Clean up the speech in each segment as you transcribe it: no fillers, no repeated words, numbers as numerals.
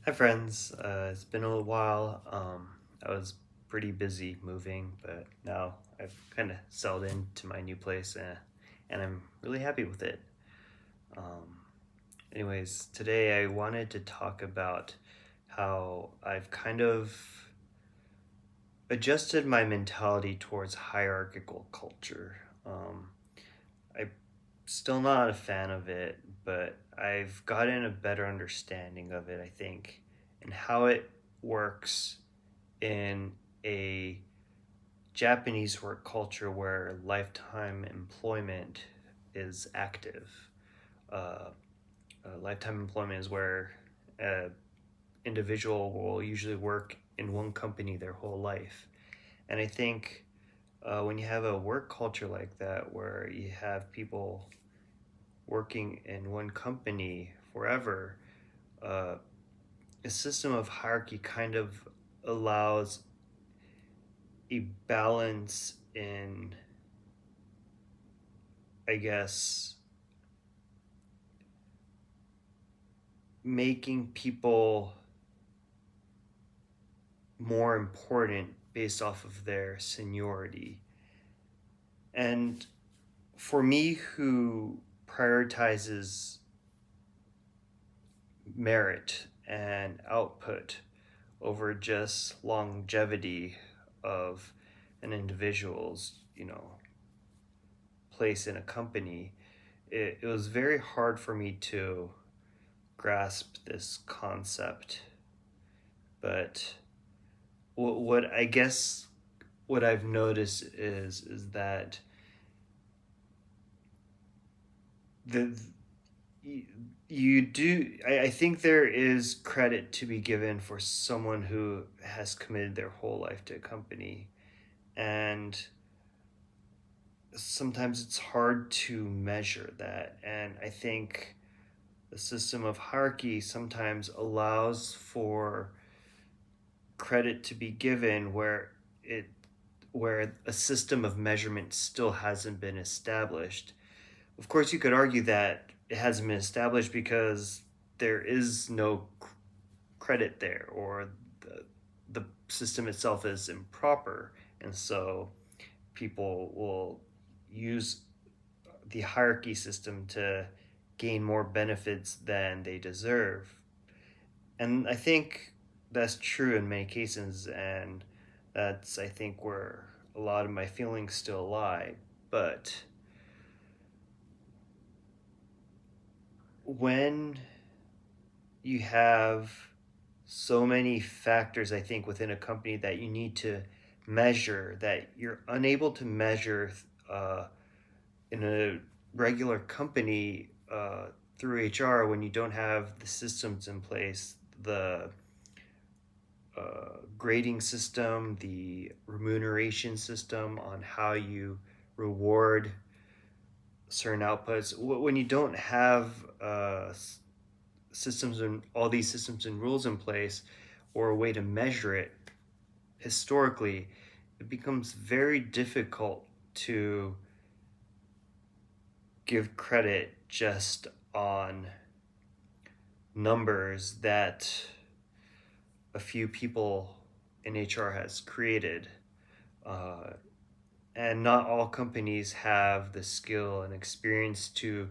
Hi, friends. It's been a little while. I was pretty busy moving, but now I've kind of settled into my new place and I'm really happy with it. Um, Anyways, today I wanted to talk about how I've kind of adjusted my mentality towards hierarchical culture. I'm still not a fan of it, but I've gotten a better understanding of it, I think, and how it works in a Japanese work culture where lifetime employment is active. Uh, Lifetime employment is where an individual will usually work in one company their whole life. And I think when you have a work culture like that, where you have people working in one company forever, uh, a system of hierarchy kind of allows a balance in, I guess, making people more important based off of their seniority. And for me, who prioritizes merit and output over just longevity of an individual's, place in a company, it was very hard for me to grasp this concept. But what I guess what I've noticed is that the you do I think there is credit to be given for someone who has committed their whole life to a company, and sometimes it's hard to measure that. And I think the system of hierarchy sometimes allows for credit to be given it where a system of measurement still hasn't been established. Of course, you could argue that it hasn't been established because there is no credit there, or the system itself is improper, and so people will use the hierarchy system to gain more benefits than they deserve. And I think that's true in many cases, and that's, I think, where a lot of my feelings still lie. But when you have so many factors, I think, within a company that you need to measure that you're unable to measure in a regular company through HR, when you don't have the systems in place, the grading system, the remuneration system on how you reward certain outputs. When you don't have systems and all these systems and rules in place, or a way to measure it historically, it becomes very difficult to give credit just on numbers that a few people in HR has created. Uh, and not all companies have the skill and experience to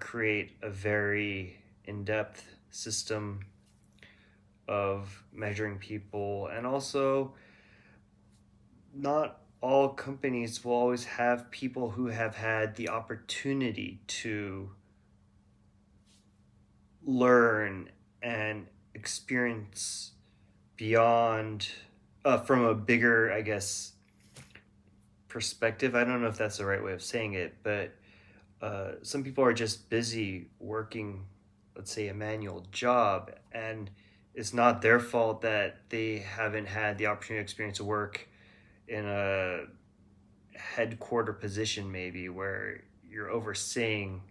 create a very in depth system of measuring people. And also, not all companies will always have people who have had the opportunity to learn and experience beyond, from a bigger, I guess, perspective. I don't know if that's the right way of saying it, but some people are just busy working, let's say, a manual job, and it's not their fault that they haven't had the opportunity to experience to work in a headquarter position, maybe where you're overseeing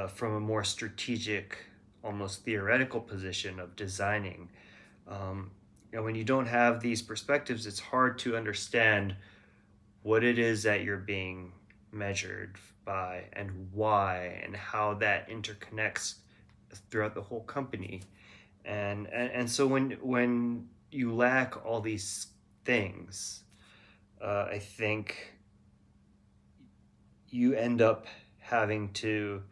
from a more strategic, almost theoretical position of designing. Um, when you don't have these perspectives, it's hard to understand what it is that you're being measured by and why, and how that interconnects throughout the whole company. And so when you lack all these things, I think you end up having to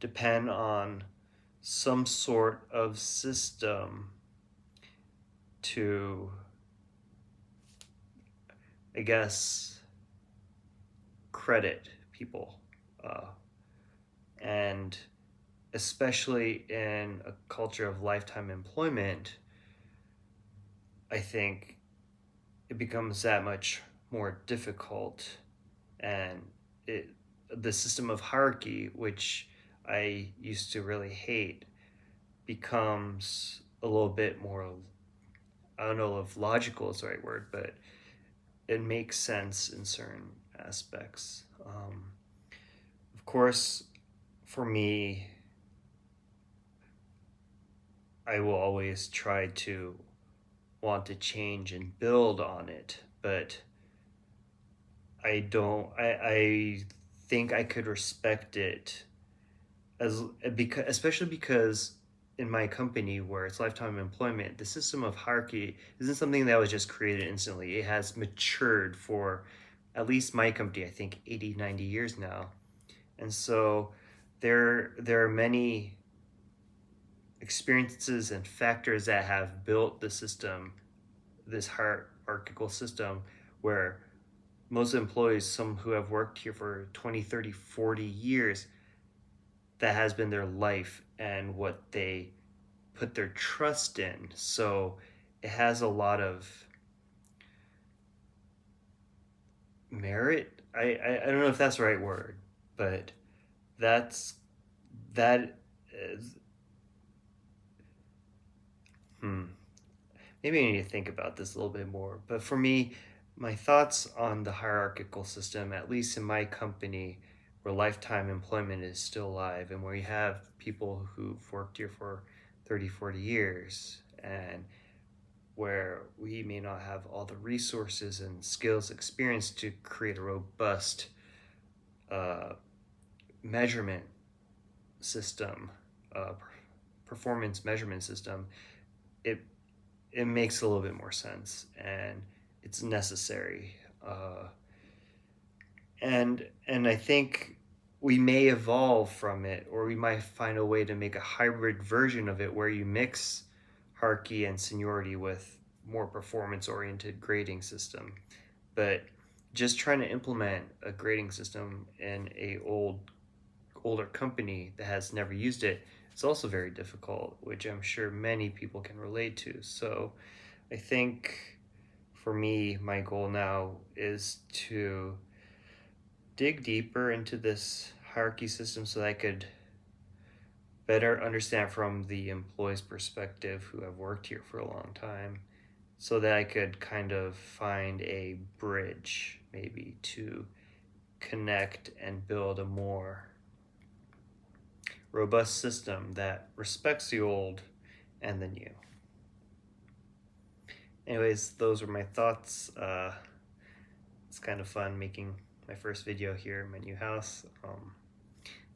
depend on some sort of system to, I guess, credit people. And especially in a culture of lifetime employment, I think it becomes that much more difficult. And it, the system of hierarchy, which I used to really hate, becomes a little bit more, I don't know if logical is the right word, but it makes sense in certain aspects. Of course, for me, I will always try to want to change and build on it, but I think I could respect it as because especially because in my company where it's lifetime employment, the system of hierarchy isn't something that was just created instantly. It has matured for at least my company, I think 80, 90 years now. And so there are many experiences and factors that have built the system, this hierarchical system, where most employees, some who have worked here for 20, 30, 40 years, that has been their life and what they put their trust in. So it has a lot of merit. I don't know if that's the right word, but that's that is, hmm. Maybe I need to think about this a little bit more. But for me, my thoughts on the hierarchical system, at least in my company, where lifetime employment is still alive and where you have people who've worked here for 30, 40 years, and where we may not have all the resources and skills, experience to create a robust uh, measurement system, performance measurement system, it it makes a little bit more sense and it's necessary. And I think we may evolve from it, or we might find a way to make a hybrid version of it where you mix hierarchy and seniority with more performance oriented grading system. But just trying to implement a grading system in a older company that has never used it, it's also very difficult, which I'm sure many people can relate to. So I think for me, my goal now is to dig deeper into this hierarchy system so that I could better understand from the employee's perspective who have worked here for a long time, so that I could kind of find a bridge maybe to connect and build a more robust system that respects the old and the new. Anyways, those were my thoughts. It's kind of fun making my first video here in my new house.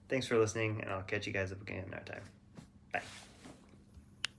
Thanks for listening, and I'll catch you guys up again another time. Bye.